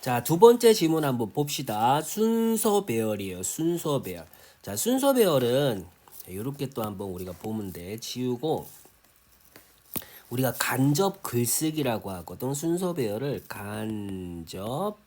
자, 두 번째 질문 한번 봅시다. 순서 배열이에요. 순서 배열. 자, 순서 배열은 이렇게 또 한번 우리가 보면 돼. 지우고 우리가 간접 글쓰기라고 하거든. 순서 배열을 간접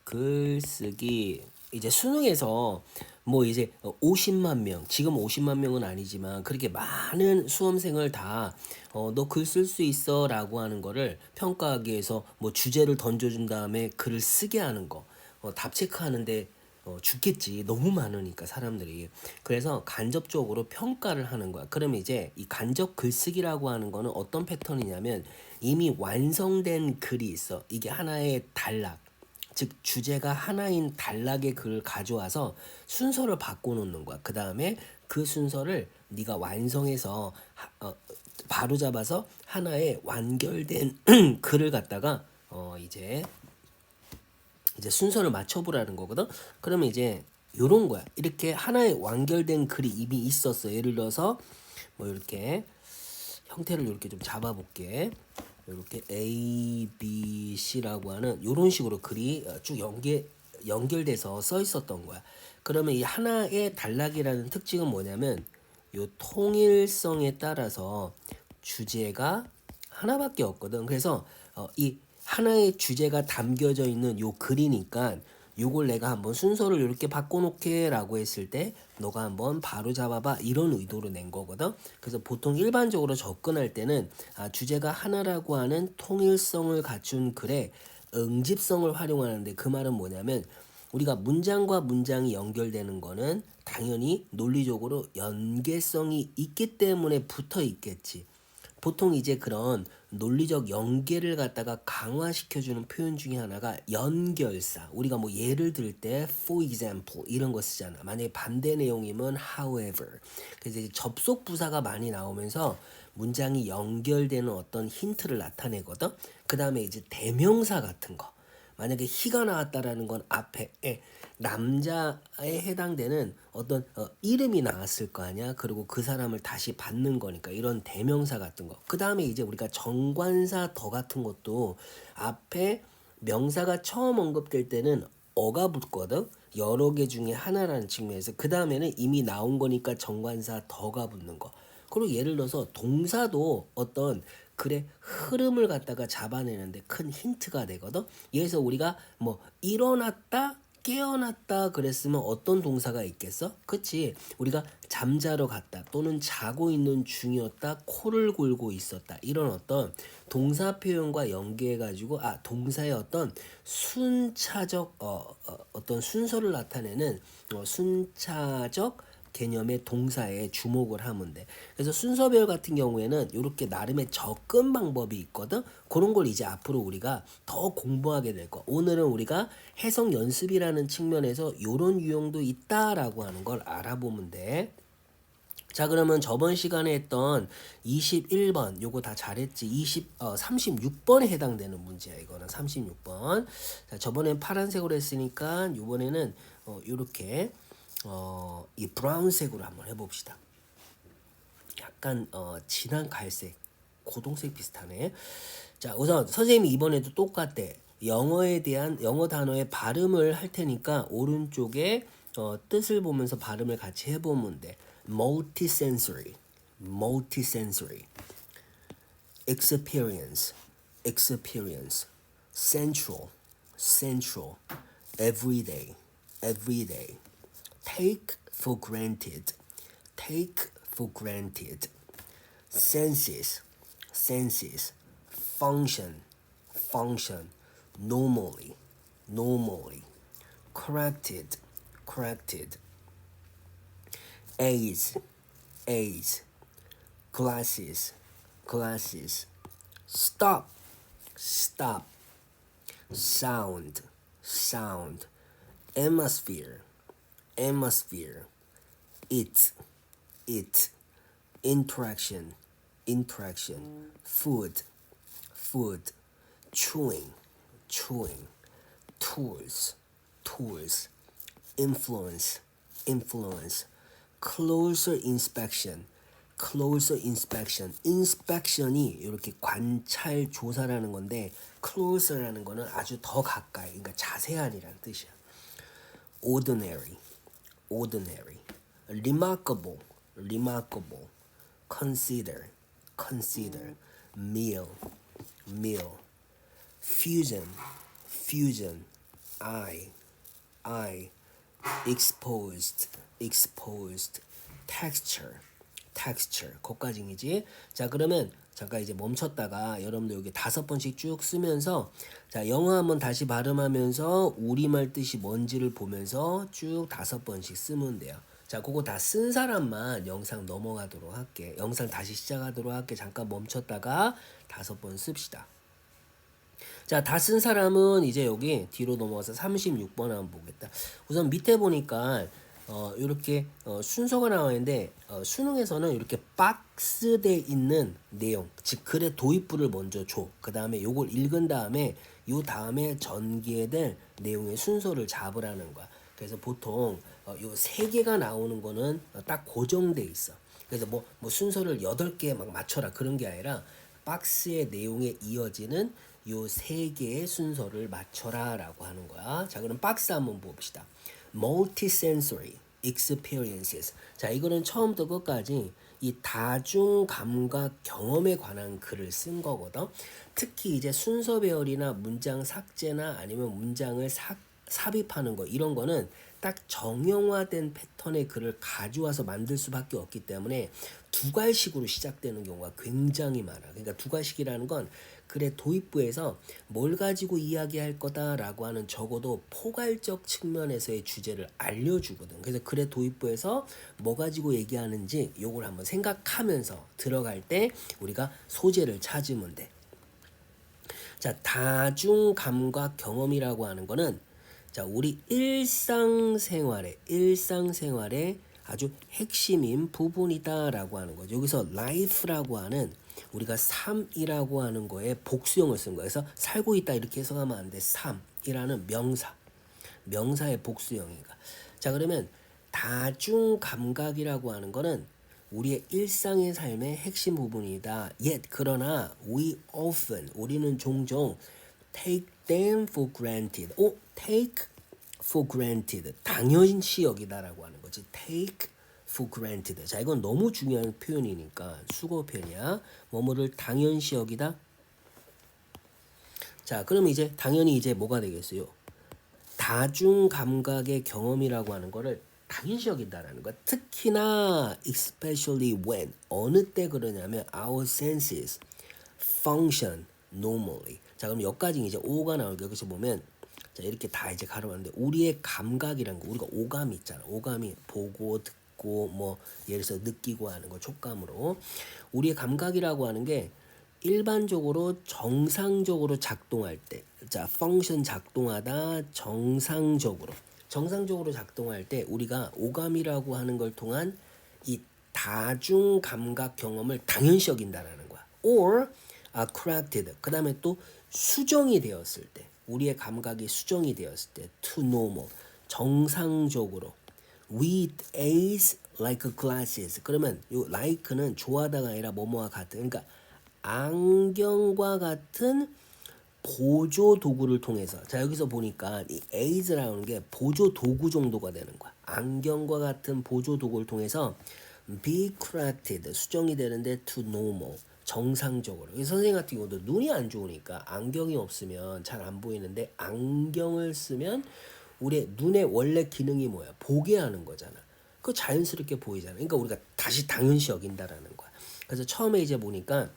글쓰기. 이제 수능에서 뭐 이제 50만 명, 지금 50만 명은 아니지만 그렇게 많은 수험생을 다 너 글 쓸 수 있어라고 하는 거를 평가하기 위해서 뭐 주제를 던져준 다음에 글을 쓰게 하는 거, 답 체크하는데 죽겠지. 너무 많으니까 사람들이. 그래서 간접적으로 평가를 하는 거야. 그러면 이제 이 간접 글쓰기라고 하는 거는 어떤 패턴이냐면 이미 완성된 글이 있어. 이게 하나의 단락. 즉 주제가 하나인 단락의 글을 가져와서 순서를 바꿔놓는 거야. 그 다음에 그 순서를 네가 완성해서 바로 잡아서 하나의 완결된 글을 갖다가 이제 순서를 맞춰보라는 거거든. 그러면 이제 요런 거야. 이렇게 하나의 완결된 글이 이미 있었어. 예를 들어서 뭐 이렇게 형태를 이렇게 좀 잡아볼게. 이렇게 A, B, C라고 하는 이런 식으로 글이 쭉 연결돼서 써 있었던 거야. 그러면 이 하나의 단락이라는 특징은 뭐냐면 요 통일성에 따라서 주제가 하나밖에 없거든. 그래서 이 하나의 주제가 담겨져 있는 요 글이니까 요걸 내가 한번 순서를 이렇게 바꿔놓게 라고 했을 때 너가 한번 바로 잡아봐 이런 의도로 낸 거거든. 그래서 보통 일반적으로 접근할 때는 주제가 하나라고 하는 통일성을 갖춘 글에 응집성을 활용하는데 그 말은 뭐냐면 우리가 문장과 문장이 연결되는 거는 당연히 논리적으로 연계성이 있기 때문에 붙어 있겠지. 보통 이제 그런 논리적 연계를 갖다가 강화시켜주는 표현 중에 하나가 연결사. 우리가 뭐 예를 들 때 for example 이런 거 쓰잖아. 만약에 반대 내용이면 however. 그래서 이제 접속 부사가 많이 나오면서 문장이 연결되는 어떤 힌트를 나타내거든. 그 다음에 이제 대명사 같은 거. 만약에 희가 나왔다라는 건 앞에 남자에 해당되는 어떤 이름이 나왔을 거 아니야. 그리고 그 사람을 다시 받는 거니까 이런 대명사 같은 거. 그 다음에 이제 우리가 정관사 더 같은 것도 앞에 명사가 처음 언급될 때는 어가 붙거든. 여러 개 중에 하나라는 측면에서 그 다음에는 이미 나온 거니까 정관사 더가 붙는 거. 그리고 예를 들어서 동사도 어떤 글의 흐름을 갖다가 잡아내는데 큰 힌트가 되거든. 예에서 우리가 뭐 일어났다 깨어났다 그랬으면 어떤 동사가 있겠어? 그치? 우리가 잠자러 갔다 또는 자고 있는 중이었다 코를 골고 있었다 이런 어떤 동사 표현과 연계해 가지고 동사의 어떤 순차적 어떤 순서를 나타내는 순차적 개념의 동사에 주목을 하면 돼. 그래서 순서별 같은 경우에는 이렇게 나름의 접근 방법이 있거든. 그런 걸 이제 앞으로 우리가 더 공부하게 될 거야. 오늘은 우리가 해석 연습이라는 측면에서 이런 유형도 있다라고 하는 걸 알아보면 돼. 자, 그러면 저번 시간에 했던 21번 요거 다 잘했지. 36번에 해당되는 문제야. 이거는 36번. 자, 저번엔 파란색으로 했으니까 이번에는 요렇게 이 브라운색으로 한번 해봅시다. 약간 진한 갈색, 고동색 비슷하네. 자, 우선 선생님이 이번에도 똑같대. 영어에 대한 영어 단어의 발음을 할 테니까 오른쪽에 뜻을 보면서 발음을 같이 해보면 돼. multisensory, multisensory, experience, experience, central, central, everyday, everyday, take for granted, take for granted, senses, senses, function, function, normally, normally, corrected, corrected, A's, A's, glasses, glasses, stop, stop, sound, sound, atmosphere, atmosphere, it, interaction, interaction, food, food, chewing, chewing, tools, tools, influence, influence, closer inspection, closer inspection. inspection이 이렇게 관찰 조사라는 건데 closer라는 거는 아주 더 가까이, 그러니까 자세한이라는 뜻이야. ordinary, ordinary, remarkable, remarkable, consider, consider, meal, meal, fusion, fusion, eye, exposed, exposed, texture, texture. 거까지이지. 자, 그러면 잠깐 이제 멈췄다가 여러분들 여기 5번씩 쭉 쓰면서 자, 영어 한번 다시 발음하면서 우리말 뜻이 뭔지를 보면서 쭉 5번씩 쓰면 돼요. 자, 그거 다 쓴 사람만 영상 넘어가도록 할게. 영상 다시 시작하도록 할게. 잠깐 멈췄다가 5번 씁시다. 자, 다 쓴 사람은 이제 여기 뒤로 넘어가서 36번 한번 보겠다. 우선 밑에 보니까 이렇게 순서가 나와 있는데 수능에서는 이렇게 박스돼 있는 내용, 즉 글의 도입부를 먼저 줘. 그 다음에 요걸 읽은 다음에 요 다음에 전개에 될 내용의 순서를 잡으라는 거야. 그래서 보통 요 3개가 나오는 거는 딱 고정돼 있어. 그래서 뭐 순서를 8개 막 맞춰라 그런 게 아니라 박스의 내용에 이어지는 요 3개의 순서를 맞춰라 라고 하는 거야. 자, 그럼 박스 한번 봅시다. multisensory experiences. 자, 이거는 처음부터 끝까지 이 다중 감각 경험에 관한 글을 쓴 거거든. 특히 이제 순서 배열이나 문장 삭제나 아니면 문장을 삽입하는 거 이런 거는 딱 정형화된 패턴의 글을 가져와서 만들 수밖에 없기 때문에 두괄식으로 시작되는 경우가 굉장히 많아. 그러니까 두괄식이라는 건 글의 도입부에서 뭘 가지고 이야기할 거다라고 하는 적어도 포괄적 측면에서의 주제를 알려주거든. 그래서 글의 도입부에서 뭐 가지고 얘기하는지 요걸 한번 생각하면서 들어갈 때 우리가 소재를 찾으면 돼. 자, 다중 감각 경험이라고 하는 거는 자, 우리 일상생활에 아주 핵심인 부분이다라고 하는 거죠. 여기서 life라고 하는 우리가 삶이라고 하는 거에 복수형을 쓴 거예요. 그래서 살고 있다 이렇게 해석하면 안 돼. 삶이라는 명사의 복수형이니까. 자, 그러면 다중 감각이라고 하는 거는 우리의 일상의 삶의 핵심 부분이다. Yet 그러나 우리는 종종 take them for granted. take for granted. 당연시 여기다라고 하는 거지. take for granted. 자, 이건 너무 중요한 표현이니까 수거 표현이야. 뭐뭐를 당연시 여기다. 자, 그럼 이제 당연히 이제 뭐가 되겠어요? 다중 감각의 경험이라고 하는 거를 당연시 여긴다라는 거야. 특히나 especially when 어느 때 그러냐면 our senses function normally. 자, 그럼 여기까지 이제 오가 나오게 여기서 보면 자, 이렇게 다 이제 가려봤는데 우리의 감각이란 거 우리가 오감이 있잖아. 오감이 보고 듣고 뭐 예를 들어서 느끼고 하는 거 촉감으로 우리의 감각이라고 하는 게 일반적으로 정상적으로 작동할 때, 자, 펑션 작동하다 정상적으로 작동할 때 우리가 오감이라고 하는 걸 통한 이 다중 감각 경험을 당연시 여긴다라는 거야. or corrected. 그 다음에 또 수정이 되었을 때, 우리의 감각이 수정이 되었을 때, to normal. 정상적으로. with eyes like glasses. 그러면 요 like는 좋아하다가 아니라 뭐뭐와 같은. 그러니까 안경과 같은 보조 도구를 통해서 자 여기서 보니까 이 aids라는 게 보조 도구 정도가 되는 거야. 안경과 같은 보조 도구를 통해서 be corrected 수정이 되는데 to normal 정상적으로. 선생님 같은 경우도 눈이 안 좋으니까 안경이 없으면 잘 안 보이는데 안경을 쓰면 우리 눈의 원래 기능이 뭐야? 보게 하는 거잖아. 그거 자연스럽게 보이잖아. 그러니까 우리가 다시 당연시 여긴다라는 거야. 그래서 처음에 이제 보니까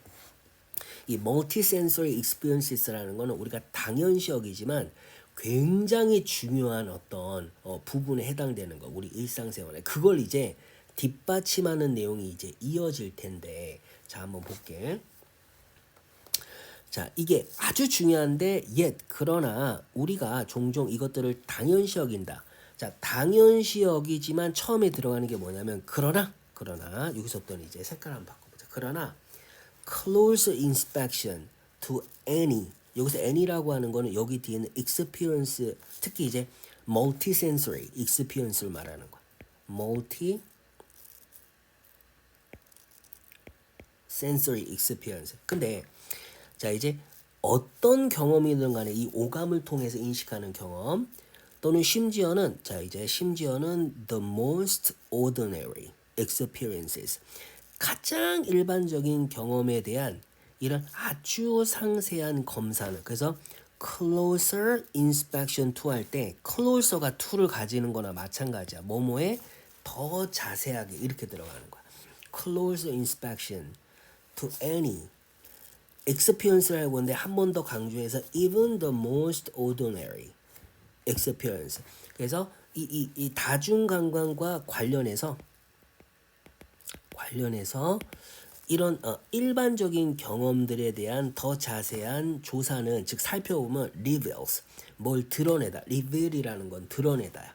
이 multisensory experiences라는 거는 우리가 당연시 여기지만 굉장히 중요한 어떤 부분에 해당되는 거. 우리 일상생활에 그걸 이제 뒷받침하는 내용이 이제 이어질 텐데 자 한번 볼게. 자, 이게 아주 중요한데 그러나 우리가 종종 이것들을 당연시 여긴다. 자, 당연시 여기지만 처음에 들어가는 게 뭐냐면 그러나 여기서부터 이제 색깔 한번 바꿔보자. 그러나 close inspection to any 여기서 any라고 하는 거는 여기 뒤에는 experience 특히 이제 multisensory experience를 말하는 거야. multisensory sensory experience. 근데 자 이제 어떤 경험이든 간에 이 오감을 통해서 인식하는 경험 또는 심지어는 자 이제 심지어는 the most ordinary experiences 가장 일반적인 경험에 대한 이런 아주 상세한 검사는 그래서 closer inspection to 할 때 closer가 to를 가지는 거나 마찬가지야. 뭐뭐에 더 자세하게 이렇게 들어가는 거야. closer inspection to any experience라고 하는데 한 번 더 강조해서 even the most ordinary experience. 그래서 이 다중감관과 관련해서 이런 일반적인 경험들에 대한 더 자세한 조사는 즉 살펴보면 reveals 뭘 드러내다 reveal이라는 건 드러내다야.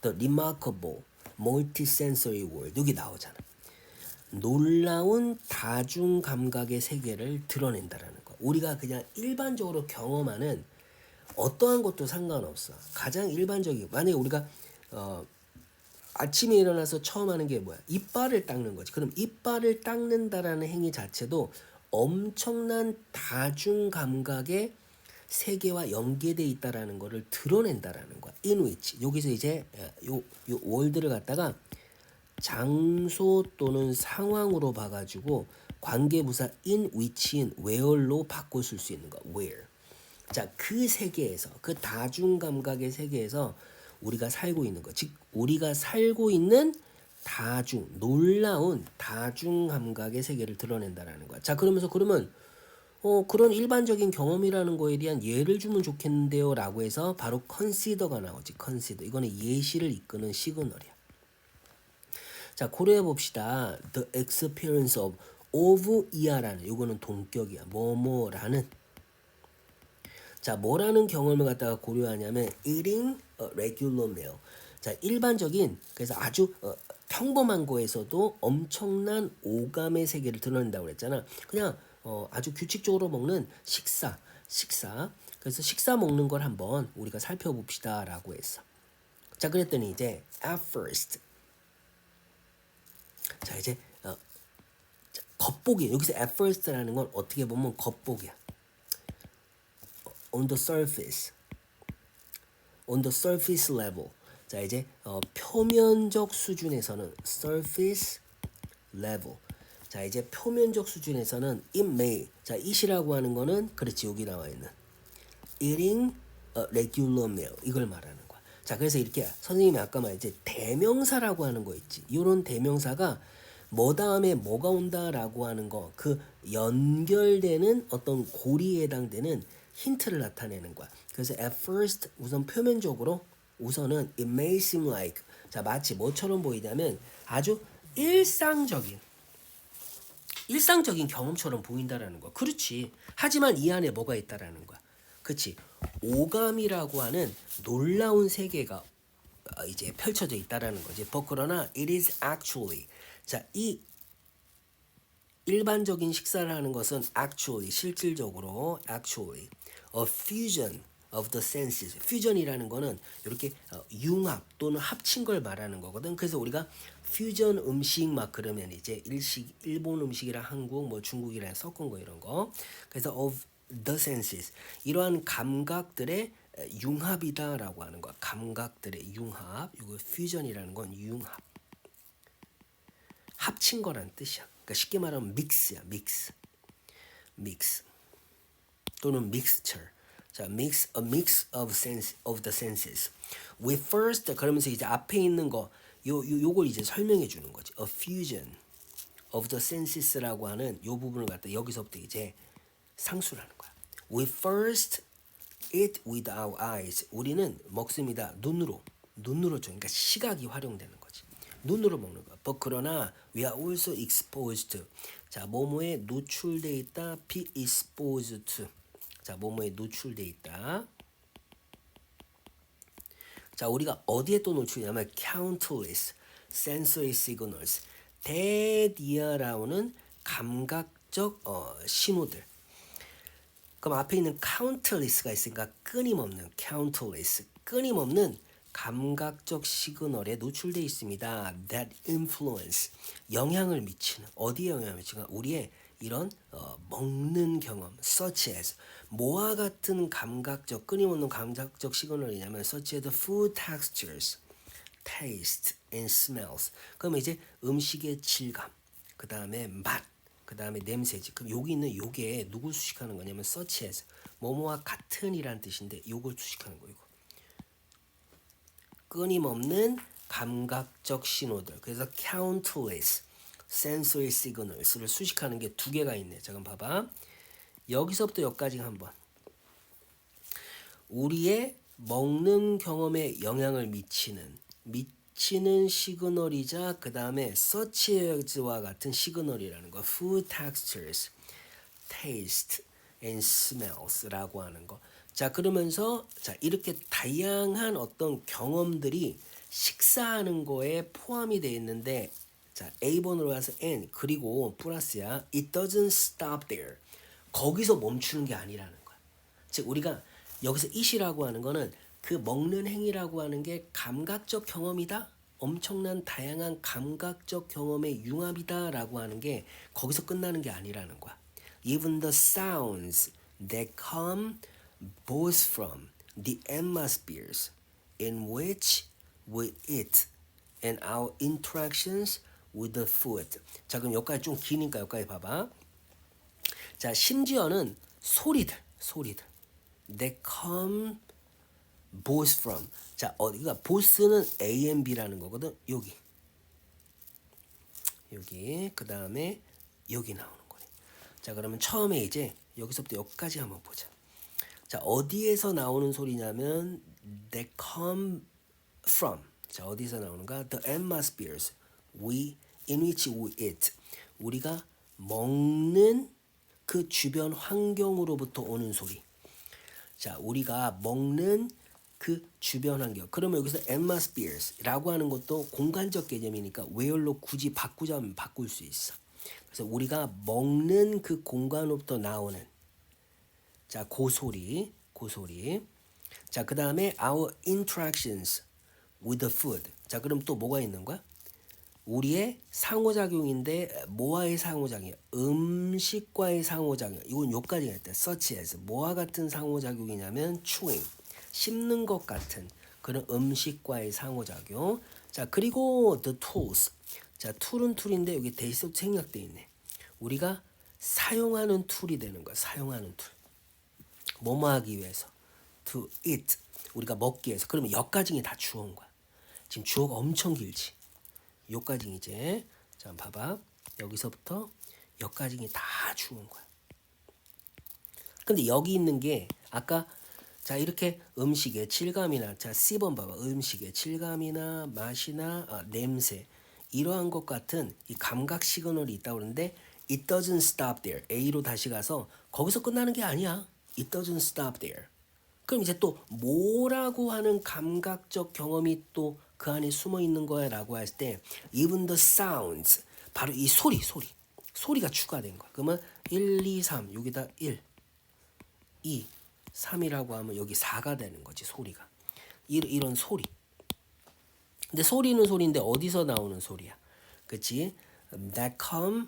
The remarkable multisensory world 여기 나오잖아. 놀라운 다중 감각의 세계를 드러낸다라는 거. 우리가 그냥 일반적으로 경험하는 어떠한 것도 상관없어. 가장 일반적인 만약에 우리가 아침에 일어나서 처음 하는 게 뭐야? 이빨을 닦는 거지. 그럼 이빨을 닦는다라는 행위 자체도 엄청난 다중 감각의 세계와 연계돼 있다라는 거를 드러낸다라는 거야. in which 여기서 이제 요 월드를 갖다가 장소 또는 상황으로 봐가지고 관계부사 in which인 where로 바꿔 쓸 수 있는 거. where. 자, 그 세계에서 그 다중 감각의 세계에서 우리가 살고 있는 거. 즉 우리가 살고 있는 놀라운 다중 감각의 세계를 드러낸다라는 거야. 자, 그러면 그런 일반적인 경험이라는 거에 대한 예를 주면 좋겠는데요라고 해서 바로 consider가 나오지. consider. 이거는 예시를 이끄는 시그널이야. 자, 고려해 봅시다. The experience of 이하라는 요거는 동격이야. 뭐뭐라는 자, 뭐라는 경험을 갖다가 고려하냐면 eating a regular meal. 자, 일반적인 그래서 아주 평범한 거에서도 엄청난 오감의 세계를 드러낸다고 그랬잖아. 그냥 아주 규칙적으로 먹는 식사. 그래서 식사 먹는 걸 한번 우리가 살펴봅시다라고 했어. 자, 그랬더니 이제 at first. 자, 이제 겉보기. 여기서 at first라는 건 어떻게 보면 겉보기야. on the surface level. 자, 이제 표면적 수준에서는 surface level. 자, 이제 표면적 수준에서는 it may. 자, it이라고 하는 거는 그렇지 여기 나와 있는 eating a regular meal 이걸 말하는 거야. 자, 그래서 이렇게 선생님이 아까 말했지 대명사라고 하는 거 있지. 이런 대명사가 뭐 다음에 뭐가 온다라고 하는 거 그 연결되는 어떤 고리에 해당되는 힌트를 나타내는 거야. 그래서 at first 우선 표면적으로 우선은 it may seem like 자 마치 뭐처럼 보이냐면 아주 일상적인 경험처럼 보인다라는 거야. 그렇지. 하지만 이 안에 뭐가 있다라는 거야. 그렇지. 오감이라고 하는 놀라운 세계가 이제 펼쳐져 있다라는 거지. 그러나 it is actually 자, 이 일반적인 식사를 하는 것은 actually 실질적으로 actually a fusion of the senses. fusion이라는 거는 이렇게 융합 또는 합친 걸 말하는 거거든. 그래서 우리가 퓨전 음식 막 그러면 이제 일본 음식이랑 한국 뭐 중국이랑 섞은 거 이런 거. 그래서 of the senses 이러한 감각들의 융합이다라고 하는 거야. 감각들의 융합. 이거 퓨전이라는 건 융합. 합친 거란 뜻이야. 그러니까 쉽게 말하면 믹스야. 믹스 또는 mixture. 자, a mix of the senses. We first 그러면서 이제 앞에 있는 거 요걸 이제 설명해 주는 거지. A fusion of the senses라고 하는 요 부분을 갖다 여기서부터 이제 상수라는 거야. We first eat with our eyes. 우리는 먹습니다. 눈으로 줘. 그러니까 시각이 활용되는 거지. 눈으로 먹는 거야. 그러나 we are also exposed to. 자, 뭐뭐에 노출돼 있다. be exposed to. 자, 뭐뭐에 노출돼 있다. 자, 우리가 어디에 또 노출되냐면 countless sensory signals. 대디아라오는 감각적 신호들. 그럼 앞에 있는 countless가 있으니까 끊임없는 감각적 시그널에 노출되어 있습니다. That influence 영향을 미치는 어디에 영향을 미치는 우리의 이런 먹는 경험, such as 뭐와 같은 감각적 끊임없는 감각적 시그널이냐면 such as food textures, taste and smells. 그러면 이제 음식의 질감, 그 다음에 맛, 그 다음에 냄새지. 그럼 여기 있는 요게 누굴 수식하는 거냐면 such as 뭐뭐와 같은이란 뜻인데 요걸 수식하는 거예요. 끊임없는 감각적 신호들. 그래서 countless sensory signals를 수식하는 게 두 개가 있네. 잠깐 봐봐. 여기서부터 여기까지 한번. 우리의 먹는 경험에 영향을 미치는 시그널이자 그 다음에 such as와 같은 시그널이라는 거. food textures, taste and smells라고 하는 거. 자, 그러면서 자, 이렇게 다양한 어떤 경험들이 식사하는 거에 포함이 되어 있는데 자, A번으로 가서 N 그리고 플러스야. It doesn't stop there. 거기서 멈추는 게 아니라는 거야. 즉 우리가 여기서 it이라고 하는 거는 그 먹는 행위라고 하는 게 감각적 경험이다. 엄청난 다양한 감각적 경험의 융합이다라고 하는 게 거기서 끝나는 게 아니라는 거야. Even the sounds that come both from the atmospheres in which we eat and our interactions with the food. 자, 그럼 여기까지 좀 기니까 여기까지 봐봐. 자, 심지어는 소리들 that come both from. 자, 어디가 both는 A and B라는 거거든. 여기 그 다음에 여기 나오는 거네. 자, 그러면 처음에 이제 여기서부터 여기까지 한번 보자. 자, 어디에서 나오는 소리냐면 that come from. 자, 어디서 나오는가? The atmospheres in which we eat. 우리가 먹는 그 주변 환경으로부터 오는 소리. 자, 우리가 먹는 그 주변 환경. 그러면 여기서 atmospheres라고 하는 것도 공간적 개념이니까 where로 굳이 바꾸자면 바꿀 수 있어. 그래서 우리가 먹는 그 공간으로부터 나오는 자, 그 소리. 자, 그 다음에 our interactions with the food. 자, 그럼 또 뭐가 있는 거야? 우리의 상호작용인데 뭐와의 상호작용이야? 음식과의 상호작용. 이건 요까지가 있다. such as 뭐와 같은 상호작용이냐면 chewing, 씹는 것 같은 그런 음식과의 상호작용. 자, 그리고 the tools. 자, 툴은 툴인데 여기 대시서 생략돼 있네. 우리가 사용하는 툴이 되는 거야. 사용하는 툴. 뭐뭐 하기 위해서. to eat. 우리가 먹기 위해서. 그러면 여기까지 다 주어인 거야. 지금 주어가 엄청 길지. 요까지 이제 자 봐봐. 여기서부터 여기까지 다 주어인 거야. 근데 여기 있는 게 아까 자 이렇게 음식의 질감이나 자 C번 봐봐. 음식의 질감이나 맛이나 냄새 이러한 것 같은 이 감각 시그널이 있다고 그러는데 it doesn't stop there. A로 다시 가서 거기서 끝나는 게 아니야. It doesn't stop there. 그럼 이제 또 뭐라고 하는 감각적 경험이 또 그 안에 숨어 있는 거야 라고 했을 때 even the sounds 바로 이 소리가 추가된 거야. 그러면 1, 2, 3 여기다 1, 2, 3이라고 하면 여기 4가 되는 거지. 소리가 이런 소리. 근데 소리는 소리인데 어디서 나오는 소리야? 그치? That come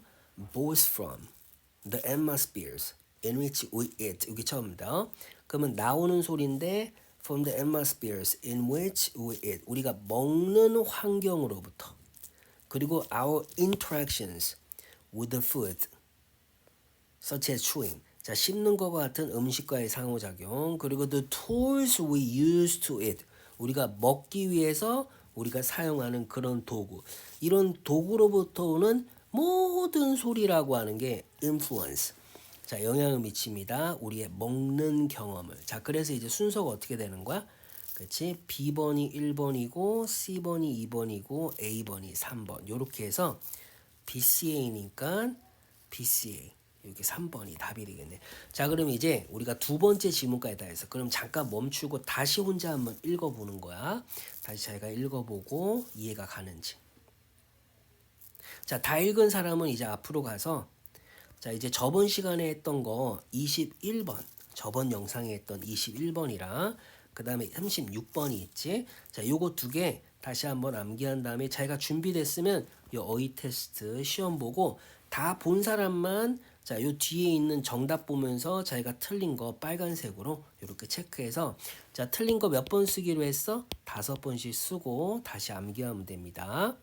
both from the atmospheres in which we eat. 여기 처음이다. 그러면 나오는 소리인데 from the atmospheres in which we eat. 우리가 먹는 환경으로부터. 그리고 our interactions with the food such as chewing. 자, 씹는 것과 같은 음식과의 상호작용. 그리고 the tools we use to eat. 우리가 먹기 위해서 우리가 사용하는 그런 도구. 이런 도구로부터 오는 모든 소리라고 하는 게 influence. 자, 영향을 미칩니다. 우리의 먹는 경험을. 자, 그래서 이제 순서가 어떻게 되는 거야? 그렇지? B번이 1번이고 C번이 2번이고 A번이 3번. 요렇게 해서 BCA니까 BCA. 여기 3번이 답이 되겠네. 자, 그럼 이제 우리가 두 번째 질문까지 다 해서 그럼 잠깐 멈추고 다시 혼자 한번 읽어보는 거야. 다시 자기가 읽어보고 이해가 가는지. 자, 다 읽은 사람은 이제 앞으로 가서 자, 이제 저번 시간에 했던 거 21번. 저번 영상에 했던 21번이랑 그 다음에 36번이 있지. 자, 요거 두 개 다시 한번 암기한 다음에 자기가 준비됐으면 요 어휘 테스트 시험 보고 다 본 사람만 자, 요 뒤에 있는 정답 보면서 자기가 틀린 거 빨간색으로 이렇게 체크해서 자, 틀린 거 몇 번 쓰기로 했어? 5번씩 쓰고 다시 암기하면 됩니다.